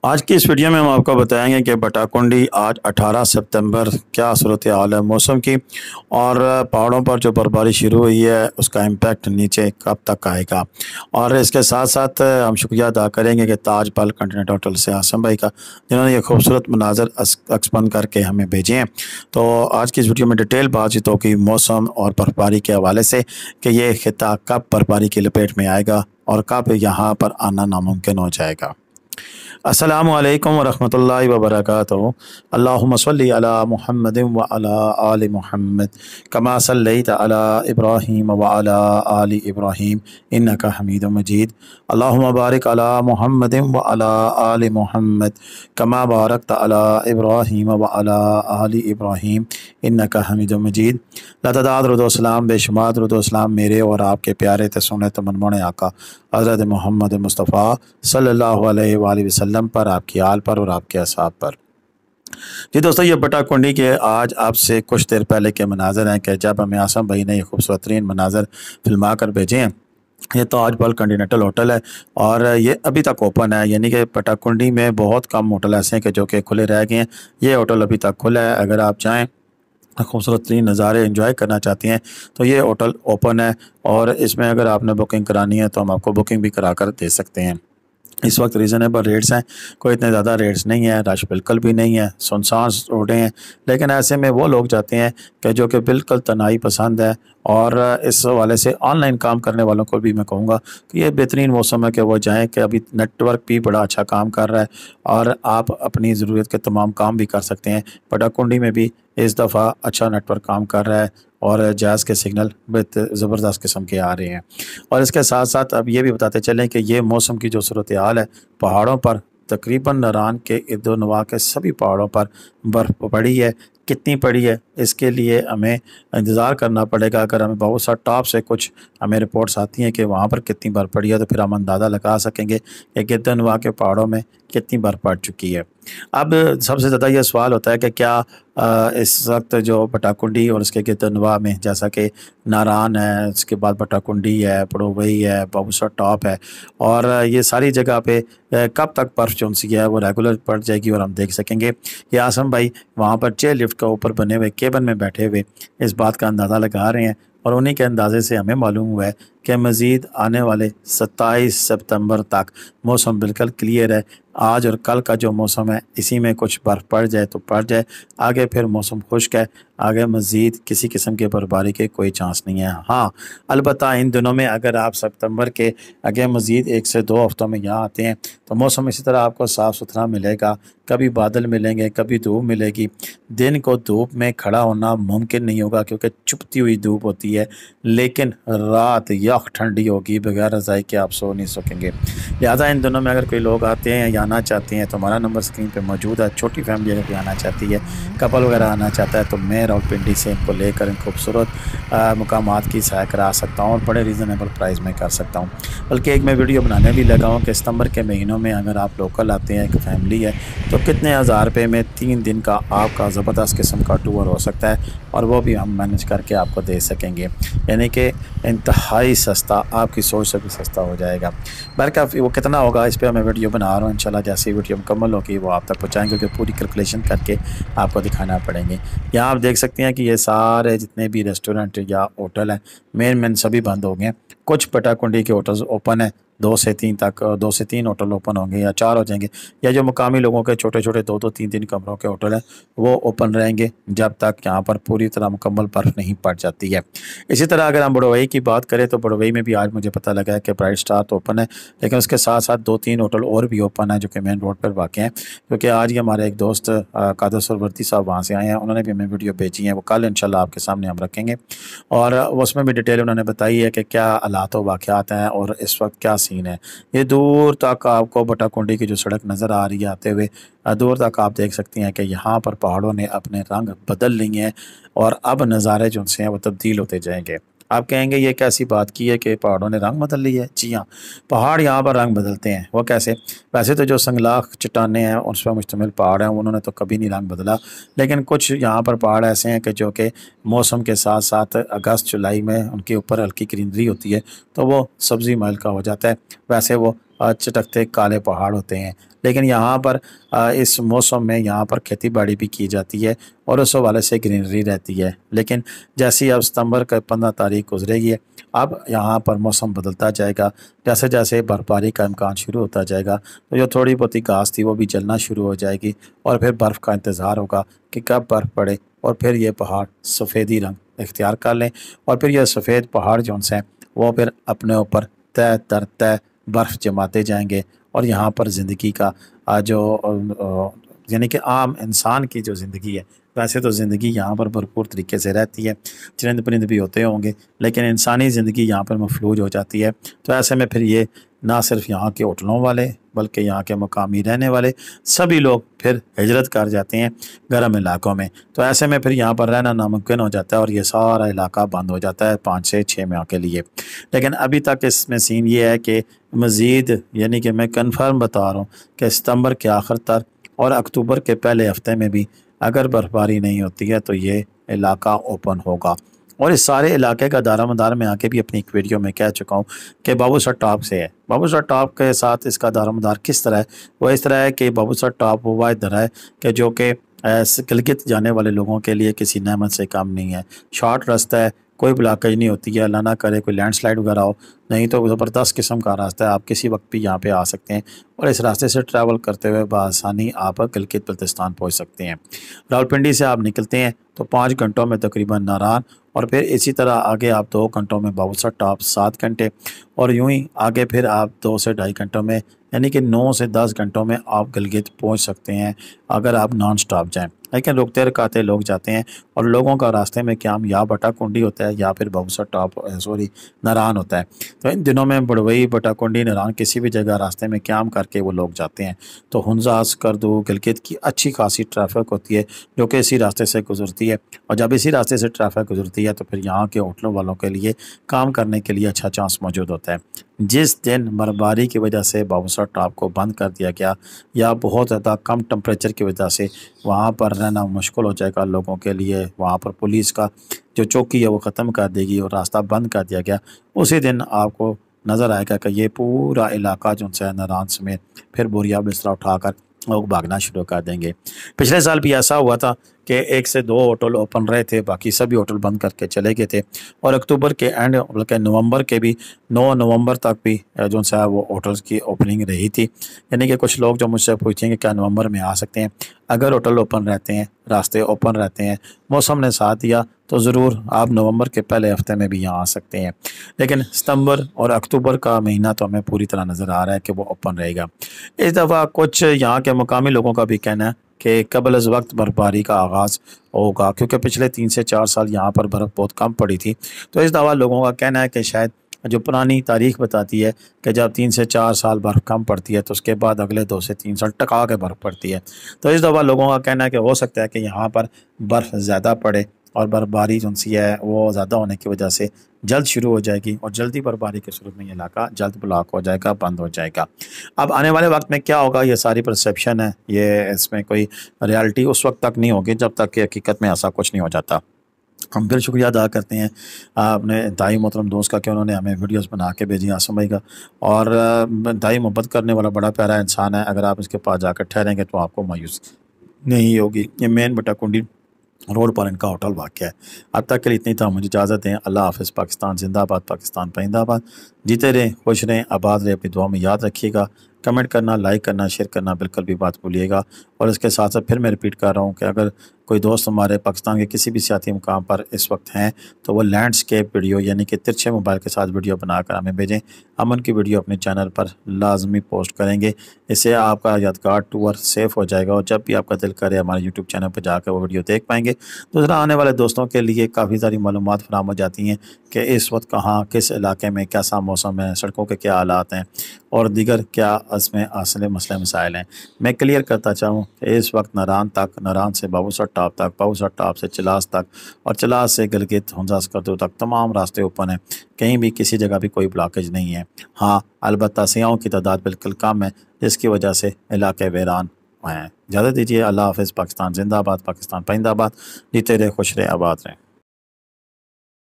आज की इस वीडियो में हम आपको बताएंगे कि बटाकुंडी आज 18 सितंबर क्या सूरत हाल है मौसम की, और पहाड़ों पर जो बर्फबारी शुरू हुई है उसका इम्पैक्ट नीचे कब तक आएगा। और इसके साथ साथ हम शुक्रिया अदा करेंगे कि ताज पल कंटिनेंटल होटल से आसम भाई का, जिन्होंने ये खूबसूरत मनाजर एक्सपन करके हमें भेजे हैं। तो आज की इस वीडियो में डिटेल बातचीत होगी मौसम और बर्फबारी के हवाले से कि ये खिता कब बर्फबारी की लपेट में आएगा और कब यहाँ पर आना नामुमकिन हो जाएगा। अस्सलामु अलैकुम वरहमतुल्लाहि वबरकातुहू। अल्लाहुम्मा सल्लि अला मुहम्मदिन व अला आलि मुहम्मद कमा सल्लैता अला इब्राहीम व अला आलि इब्राहीम इन्नका हमीदुम मजीद। अल्लाहुम्मा बारिक अला मुहम्मदिन व अला आलि मुहम्मद कमा बारकता अला इब्राहीम व अला आलि इब्राहीम इन्नका हमीदुम मजीद। लतादाद दुरूद व सलाम बेशुमार दुरूद व सलाम मेरे और आपके प्यारे ते सुन्नत मनमोने आका हज़रत मोहम्मद मुस्तफ़ा सल्लल्लाहु अलैहि वसल्लम पर, आपकी आल पर और आपके असहाब पर। जी दोस्तों, ये बटाकुंडी के आज आपसे कुछ देर पहले के मनाजर हैं कि जब हमें आसम भाई ने ये खूबसूरत तरीन मनाजर फिल्मा कर भेजे हैं। ये ताज पल कंटिनेंटल होटल है और ये अभी तक ओपन है, यानी कि बटाकुंडी में बहुत कम होटल ऐसे हैं कि जो कि खुले रह गए हैं। ये होटल अभी तक खुला है। अगर आप चाहें खूबसूरत तरीन नज़ारे एंजॉय करना चाहती हैं तो ये होटल ओपन है, और इसमें अगर आपने बुकिंग करानी है तो हम आपको बुकिंग भी करा कर दे सकते हैं। इस वक्त रीज़नेबल रेट्स हैं, कोई इतने ज़्यादा रेट्स नहीं है, रश बिल्कुल भी नहीं है, सुनसान रोडें हैं। लेकिन ऐसे में वो लोग जाते हैं कि जो कि बिल्कुल तन्हाई पसंद है, और इस हवाले से ऑनलाइन काम करने वालों को भी मैं कहूँगा कि ये बेहतरीन मौसम है कि वो जाएं, कि अभी नेटवर्क भी बड़ा अच्छा काम कर रहा है और आप अपनी ज़रूरत के तमाम काम भी कर सकते हैं। बटाकुंडी में भी इस दफ़ा अच्छा नेटवर्क काम कर रहा है और जैज़ के सिग्नल ज़बरदस्त किस्म के आ रहे हैं। और इसके साथ साथ अब ये भी बताते चलें कि ये मौसम की जो सूरत हाल है, पहाड़ों पर तकरीबन नारान के इर्द-ओ-नवा के सभी पहाड़ों पर बर्फ़ पड़ी है। कितनी पड़ी है इसके लिए हमें इंतज़ार करना पड़ेगा। अगर हमें बहुत सा टॉप से कुछ हमें रिपोर्ट्स आती हैं कि वहाँ पर कितनी बर्फ़ पड़ी है, तो फिर हम अंदाज़ा लगा सकेंगे कि गिरदनवा के पहाड़ों में कितनी बर्फ़ पड़ चुकी है। अब सबसे ज़्यादा ये सवाल होता है कि क्या इस वक्त जो बटाकुंडी और उसके गिरदनवा में, जैसा कि नारान है, उसके बाद बटाकुंडी है, पड़ोवई है, बाबूसर टॉप है, और ये सारी जगह पे कब तक बर्फ़ जो सी है वो रेगुलर पड़ जाएगी और हम देख सकेंगे। ये आसम भाई वहाँ पर चेयर लिफ्ट का ऊपर बने हुए केबिन में बैठे हुए इस बात का अंदाज़ा लगा रहे हैं, और उन्हीं के अंदाज़े से हमें मालूम हुआ है कि मज़ीद आने वाले 27 सितंबर तक मौसम बिल्कुल क्लियर है। आज और कल का जो मौसम है इसी में कुछ बर्फ़ पड़ जाए तो पड़ जाए, आगे फिर मौसम खुश्क है, आगे मज़ीद किसी किस्म के बर्फबारी के कोई चांस नहीं है। हाँ, अलबत्ता इन दिनों में अगर आप सितंबर के आगे मज़ीद 1 से 2 हफ्तों में यहाँ आते हैं तो मौसम इसी तरह आपको साफ़ सुथरा मिलेगा। कभी बादल मिलेंगे, कभी धूप मिलेगी। दिन को धूप में खड़ा होना मुमकिन नहीं होगा क्योंकि चुभती हुई धूप होती है, लेकिन रात यख ठंडी होगी, बगैर रज़ाई के आप सो नहीं सकेंगे। लिहाजा इन दिनों में अगर कोई लोग आते हैं या आना चाहते हैं तो हमारा नंबर स्क्रीन पे मौजूद है। छोटी फैमिली अगर कोई आना चाहती है, कपल वगैरह आना चाहता है, तो मैं रावलपिंडी से इनको लेकर इन खूबसूरत मकामात की सैर करा सकता हूँ और बड़े रीज़नेबल प्राइस में कर सकता हूँ। बल्कि एक मैं वीडियो बनाने भी लगा हूँ कि सितंबर के महीनों में अगर आप लोकल आते हैं, एक फैमिली है, तो कितने हज़ार रुपये में 3 दिन का आपका ज़बरदस्त किस्म का टूर हो सकता है, और वो भी हम मैनेज करके आपको दे सकेंगे। यानी कि इंतहाई सस्ता, आपकी सोच से भी सस्ता हो जाएगा। बहरकैफ वो कितना होगा इस पर मैं वीडियो बना रहा हूँ। इंशाल्लाह जैसे ही वीडियो मुकम्मल होगी वो आप तक पहुँचाएँगे, क्योंकि पूरी कैलकुलेशन करके आपको दिखाना पड़ेंगे। यहाँ आप देख सकते हैं कि ये सारे जितने भी रेस्टोरेंट या होटल हैं मेन सभी बंद हो गए हैं। कुछ बटाकुंडी के होटल्स ओपन है, 2 से 3 तक, 2 से 3 होटल ओपन होंगे या 4 हो जाएंगे, या जो मुकामी लोगों के छोटे छोटे 2-2 3-3 कमरों के होटल हैं वो ओपन रहेंगे जब तक यहाँ पर पूरी तरह मुकम्मल बर्फ़ नहीं पड़ जाती है। इसी तरह अगर हम बड़ोवई की बात करें तो बड़ोवई में भी आज मुझे पता लगा है कि ब्राइट स्टार तो ओपन है, लेकिन उसके साथ साथ 2-3 होटल और भी ओपन है जो कि मेन रोड पर वाक़ हैं। क्योंकि आज ही हमारे एक दोस्त कादर सरवर्ती साहब वहाँ से आए हैं, उन्होंने भी हमें वीडियो भेजी है, वो कल इंशाल्लाह आपके सामने हम रखेंगे, और उसमें भी डिटेल उन्होंने बताई है कि क्या हालात व वाक़यात हैं और इस वक्त क्या सीन है। ये दूर तक आपको बटाकुंडी की जो सड़क नज़र आ रही है आते हुए, दूर तक आप देख सकती हैं कि यहाँ पर पहाड़ों ने अपने रंग बदल लिए हैं, और अब नज़ारे जो से हैं वो तब्दील होते जाएंगे। आप कहेंगे ये कैसी बात की है कि पहाड़ों ने रंग बदल लिया है? जी हाँ, पहाड़ यहाँ पर रंग बदलते हैं। वो कैसे? वैसे तो जो संगलाख चट्टानें हैं उस पर मुश्तमिल पहाड़ हैं, उन्होंने तो कभी नहीं रंग बदला, लेकिन कुछ यहाँ पर पहाड़ ऐसे हैं कि जो कि मौसम के साथ साथ अगस्त जुलाई में उनके ऊपर हल्की ग्रीनरी होती है तो वो सब्ज़ी महल का हो जाता है। वैसे वो چٹکتے کالے پہاڑ ہوتے ہیں، لیکن یہاں پر اس موسم میں یہاں پر کھیتی باڑی بھی کی جاتی ہے اور اس حوالے سے گرینری رہتی ہے۔ لیکن جیسے اب ستمبر کا 15 تاریخ گزرے گی، اب یہاں پر موسم بدلتا جائے گا، جیسے جیسے برف باری کا امکان شروع ہوتا جائے گا تو جو تھوڑی بہت گھاس تھی وہ بھی جلنا شروع ہو جائے گی، اور پھر برف کا انتظار ہوگا کہ کب برف پڑے اور پھر یہ پہاڑ سفیدی رنگ اختیار کر لیں، اور پھر یہ سفید پہاڑ جو ہیں وہ پھر اپنے اوپر طے در طے برف جماتے جائیں گے، اور یہاں پر زندگی کا جو یعنی کہ عام انسان کی جو زندگی ہے، ویسے تو زندگی یہاں پر بھرپور طریقے سے رہتی ہے، چرند پرند بھی ہوتے ہوں گے، لیکن انسانی زندگی یہاں پر مفلوج ہو جاتی ہے۔ تو ایسے میں پھر یہ نہ صرف یہاں کے ہوٹلوں والے بلکہ یہاں کے مقامی رہنے والے سبھی لوگ پھر ہجرت کر جاتے ہیں گرم علاقوں میں، تو ایسے میں پھر یہاں پر رہنا ناممکن ہو جاتا ہے اور یہ سارا علاقہ بند ہو جاتا ہے 5 سے 6 ماہ کے لیے۔ لیکن ابھی تک اس میں سین یہ ہے کہ مزید یعنی کہ میں کنفرم بتا رہا ہوں کہ ستمبر کے آخر تک اور اکتوبر کے پہلے ہفتے میں بھی اگر برف باری نہیں ہوتی ہے تو یہ علاقہ اوپن ہوگا۔ اور اس سارے علاقے کا دار و مدار میں آ کے بھی اپنی ایک ویڈیو میں کہہ چکا ہوں کہ بابو سر ٹاپ سے ہے۔ بابو سر ٹاپ کے ساتھ اس کا دار و مدار کس طرح ہے؟ وہ اس طرح ہے کہ بابو سر ٹاپ وہ واحد درہ ہے کہ جو کہ گلگت جانے والے لوگوں کے لیے کسی نعمت سے کم نہیں ہے۔ شارٹ راستہ ہے، کوئی بلاکج نہیں ہوتی ہے، اللہ نہ کرے کوئی لینڈ سلائڈ وغیرہ ہو، نہیں تو زبردست قسم کا راستہ ہے، آپ کسی وقت بھی یہاں پہ آ سکتے ہیں اور اس راستے سے ٹریول کرتے ہوئے بآسانی آپ گلگت بلتستان پہنچ سکتے ہیں۔ راولپنڈی سے آپ نکلتے ہیں تو 5 گھنٹوں میں تقریباً ناران، اور پھر اسی طرح آگے آپ 2 گھنٹوں میں بابو سر ٹاپ 7 گھنٹے، اور یوں ہی آگے پھر آپ 2 سے 2.5 گھنٹوں میں یعنی کہ 9 سے 10 گھنٹوں میں آپ گلگت پہنچ سکتے ہیں اگر آپ نان سٹاپ جائیں۔ لیکن رکتے رکاتے لوگ جاتے ہیں اور لوگوں کا راستے میں قیام یا بٹا کنڈی ہوتا ہے یا پھر بابو سر ٹاپ ناران ہوتا ہے۔ تو ان دنوں میں بڑوئی، بٹا کنڈی، ناران کسی بھی جگہ راستے میں قیام کر کے وہ لوگ جاتے ہیں۔ تو ہنزا، اسکردو، گلگت کی اچھی خاصی ٹریفک ہوتی ہے جو کہ اسی راستے سے گزرتی ہے، اور جب اسی راستے سے ٹریفک گزرتی ہے تو پھر یہاں کے ہوٹلوں والوں کے لیے کام کرنے کے لیے اچھا چانس موجود ہوتا ہے۔ جس دن برفباری کی وجہ سے بابو سر ٹاپ کو بند کر دیا گیا یا بہت زیادہ کم ٹمپریچر کی وجہ سے وہاں پر رہنا مشکل ہو جائے گا لوگوں کے لیے، وہاں پر پولیس کا جو چوکی ہے وہ ختم کر دے گی اور راستہ بند کر دیا گیا، اسی دن آپ کو نظر آئے گا کہ یہ پورا علاقہ جو ہے ناران سمیت پھر بوریا بستر اٹھا کر لوگ بھاگنا شروع کر دیں گے۔ پچھلے سال بھی ایسا ہوا تھا کہ 1 سے 2 ہوٹل اوپن رہے تھے، باقی سبھی ہوٹل بند کر کے چلے گئے تھے، اور اکتوبر کے اینڈ بلکہ نومبر کے بھی 9 نومبر تک بھی جو ہے وہ ہوٹلز کی اوپننگ رہی تھی۔ یعنی کہ کچھ لوگ جو مجھ سے پوچھیں کہ کیا نومبر میں آ سکتے ہیں؟ اگر ہوٹل اوپن رہتے ہیں، راستے اوپن رہتے ہیں، موسم نے ساتھ دیا تو ضرور آپ نومبر کے پہلے ہفتے میں بھی یہاں آ سکتے ہیں۔ لیکن ستمبر اور اکتوبر کا مہینہ تو ہمیں پوری طرح نظر آ رہا ہے کہ وہ اوپن رہے گا۔ اس دفعہ کچھ یہاں کے مقامی لوگوں کا بھی کہنا ہے کہ قبل از وقت برفباری کا آغاز ہوگا، کیونکہ پچھلے 3 سے 4 سال یہاں پر برف بہت کم پڑی تھی۔ تو اس دفعہ لوگوں کا کہنا ہے کہ شاید جو پرانی تاریخ بتاتی ہے کہ جب 3 سے 4 سال برف کم پڑتی ہے تو اس کے بعد اگلے 2 سے 3 سال ٹکا کے برف پڑتی ہے، تو اس دفعہ لوگوں کا کہنا ہے کہ ہو سکتا ہے کہ یہاں پر برف زیادہ پڑے اور برفباری جو سی ہے وہ زیادہ ہونے کی وجہ سے جلد شروع ہو جائے گی، اور جلدی برفباری کے صورت میں یہ علاقہ جلد بلاک ہو جائے گا، بند ہو جائے گا۔ اب آنے والے وقت میں کیا ہوگا، یہ ساری پرسیپشن ہے، یہ اس میں کوئی ریالٹی اس وقت تک نہیں ہوگی جب تک کہ حقیقت میں ایسا کچھ نہیں ہو جاتا۔ ہم پھر شکریہ ادا کرتے ہیں اپنے انتہائی محترم دوست کا کہ انہوں نے ہمیں ویڈیوز بنا کے بھیجی، آسم بھائی کا، اور انتہائی محبت کرنے والا بڑا پیارا انسان ہے، اگر آپ اس کے پاس جا کر ٹھہریں گے تو آپ کو مایوس نہیں ہوگی۔ یہ مین بٹا کنڈی روڈ پر ان کا ہوٹل واقع ہے۔ اب تک کے لیے اتنی تھا، مجھے اجازت دیں۔ اللہ حافظ۔ پاکستان زندہ باد، پاکستان پائندہ باد۔ جیتے رہیں، خوش رہیں، آباد رہیں، اپنی دعا میں یاد رکھیے گا۔ کمنٹ کرنا، لائک کرنا، شیئر کرنا بالکل بھی بات بھولیے گا، اور اس کے ساتھ ساتھ پھر میں ریپیٹ کر رہا ہوں کہ اگر کوئی دوست ہمارے پاکستان کے کسی بھی سیاحتی مقام پر اس وقت ہیں تو وہ لینڈسکیپ ویڈیو یعنی کہ ترچھے موبائل کے ساتھ ویڈیو بنا کر ہمیں بھیجیں، ہم ان کی ویڈیو اپنے چینل پر لازمی پوسٹ کریں گے۔ اس سے آپ کا یادگار ٹور سیف ہو جائے گا، اور جب بھی آپ کا دل کرے ہمارے یوٹیوب چینل پر جا کر وہ ویڈیو دیکھ پائیں گے۔ دوسرا، آنے والے دوستوں کے لیے کافی ساری معلومات فراہم ہو جاتی ہیں کہ اس وقت کہاں، کس علاقے میں کیسا موسم ہے، سڑکوں کے کیا حالات ہیں، اور دیگر کیا اس میں اصل مسئلے مسائل ہیں۔ میں کلیئر کرتا چاہوں کہ اس وقت ناران تک، ناران سے بابو سر ٹاپ تک، بابو سر ٹاپ سے چلاس تک، اور چلاس سے گلگت ہنزا اسکردو تک تمام راستے اوپن ہیں، کہیں بھی کسی جگہ بھی کوئی بلاکج نہیں ہے۔ ہاں البتہ سیاحوں کی تعداد بالکل کم ہے، جس کی وجہ سے علاقے ویران ہیں۔ اجازت دیجیے، اللہ حافظ۔ پاکستان زندہ باد، پاکستان پائندہ باد۔ جیتے رہے، خوش رہے، آباد رہے۔